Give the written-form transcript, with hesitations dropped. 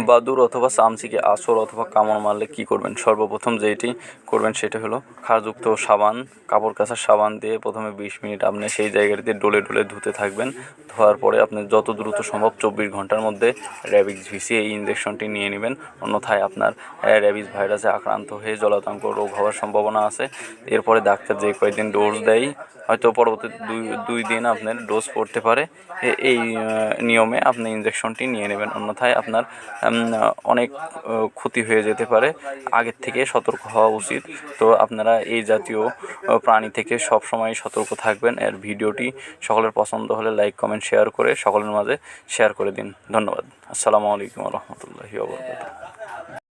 বাদুড় অথবা চামচিকে আঁচড় অথবা কামড় মারলে কী করবেন? সর্বপ্রথম যেটি করবেন সেটা হলো ক্ষারযুক্ত সাবান, কাপড় কাচার সাবান দিয়ে প্রথমে 20 মিনিট আপনি সেই জায়গাটিতে ডলে ডলে ধুতে থাকবেন। ধোয়ার পরে আপনি যত দ্রুত সম্ভব 24 ঘন্টার মধ্যে র্যাবিস ভিসি এই ইঞ্জেকশনটি নিয়ে নেবেন, অন্যথায় আপনার র্যাবিস ভাইরাসে আক্রান্ত হয়ে জলাতঙ্ক রোগ হওয়ার সম্ভাবনা আছে। এরপরে ডাক্তার যে কয়েকদিন ডোজ দেয়, হয়তো পরবর্তী দুই দিন আপনার ডোজ পড়তে পারে, এই নিয়মে আপনি ইঞ্জেকশনটি নিয়ে নেবেন, অন্যথায় আপনার অনেক ক্ষতি হয়ে যেতে পারে। আগের থেকে সতর্ক হওয়া উচিত। তো আপনারা এই জাতীয় প্রাণী থেকে সব সময় সতর্ক থাকবেন। এর ভিডিওটি সকলের পছন্দ হলে লাইক কমেন্ট শেয়ার করে সকলের মাঝে শেয়ার করে দিন। ধন্যবাদ। আসসালামু আলাইকুম রহমতুল্লাহি ওয়া বারাকাতুহু।